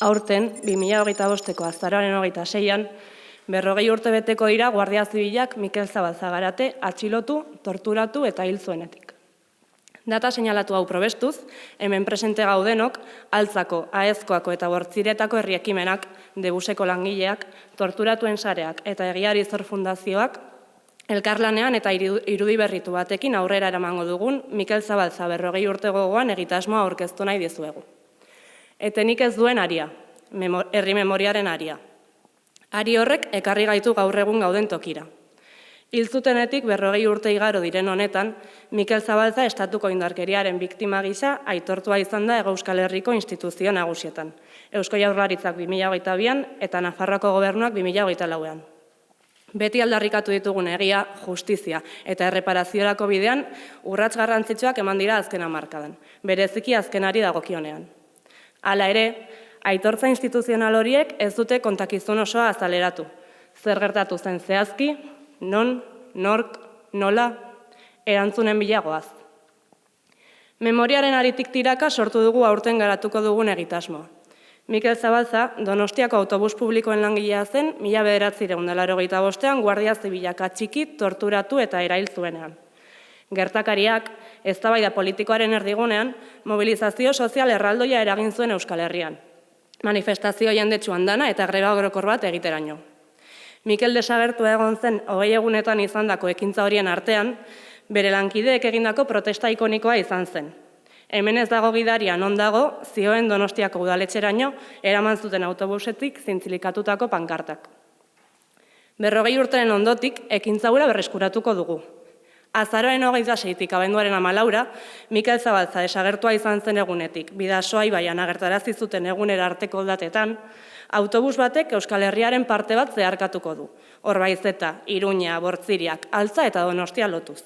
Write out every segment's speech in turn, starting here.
Aurten, 2025ko azaroaren 26an, 40 urte beteko dira Guardia Zibilak Mikel Zabalza Garate atxilotu, torturatu eta hil zuenetik. Data seinalatu hau probestuz, hemen presente gaudenok, Altzako, Aezkoako eta Bortziretako herri ekimenak, Debuseko langileak, torturatuen sareak eta Egiari Zor Fundazioak, elkarlanean eta irudi berritu batekin aurrera eramango dugun Mikel Zabalza 40 urte gogoan egitasmoa aurkeztu nahi dizuegu. Etenik ez duen aria, herri memoriaren aria. Ari horrek ekarri gaitu gaur egun gauden tokira. Hil zutenetik 40 urte igaro diren honetan, Mikel Zabalza estatuko indarkeriaren biktima gisa aitortua izan da Hego Euskal Herriko instituzio nagusietan, Eusko Jaurlaritzak 2022an eta Nafarroako Gobernuak 2024an. Beti aldarrikatu ditugun egia, justizia eta erreparaziorako bidean urrats garrantzitsuak eman dira azken hamarkadan, bereziki azkenari dagokionean. Hala ere, aitortza instituzional horiek ez dute kontakizun osoa azaleratu. Zer gertatu zen zehazki, non, nork, nola, erantzunen bilagoaz. Memoriaren aritik tiraka sortu dugu aurten garatuko dugun egitasmoa. Mikel Zabalza, Donostiako autobus publikoen langilea zen, 1985an Guardia Zibilak atxiki, torturatu eta erail zuenean. Gertakariak, eztabaida politikoaren erdigunean, mobilizazio sozial erraldoia eragin zuen Euskal Herrian. Manifestazio jendetsu andana eta greba orokor bat egiteraino. Mikel desagertu egon zen 20 egunetan izandako ekintza horien artean, bere lankideek egindako protesta ikonikoa izan zen. Hemen ez dago gidaria non dago, zioen Donostiako udaletxeraino eraman zuten autobusetik zintzilikatutako pankartak. 40 urteren ondotik, ekintza hura berreskuratuko dugu. Azaroaren 26tik abenduaren 14, Mikel Zabalza desagertua izan zen egunetik, Bidasoa ibaian agertarazi zuten egunera arteko datetan, autobus batek Euskal Herriaren parte bat zeharkatuko du. Orbaizeta, Iruña, Bortziriak, Altza eta Donostia lotuz.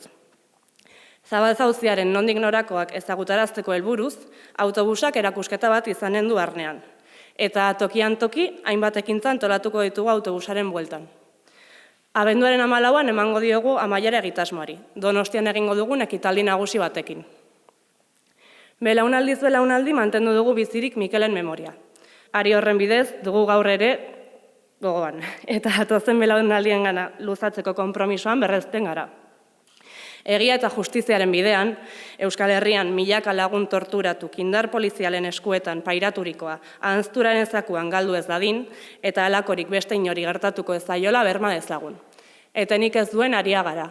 Zabalza auziaren nondik norakoak ezagutarazteko helburuz, autobusak erakusketa bat izanen du barnean. Eta tokian toki, hainbat ekintza antolatuko ditugu autobusaren bueltan. Abenduaren 14an emango diogu amaiera egitasmoari, Donostian egingo dugun ekitaldi nagusi batekin. Belaunaldiz belaunaldi mantendu dugu bizirik Mikelen memoria. Ari horren bidez, dugu gaur ere gogoan, eta atozen belaunaldiengana luzatzeko konpromisoan berrezten gara. Egia eta justiziaren bidean, Euskal Herrian milaka lagun torturatu indar polizialen eskuetan pairaturikoa ahanzturaren zakuan galdu ez dadin, eta halakorik beste inori gertatuko ez zaiola berma dezagun. Etenik ez duen aria gara.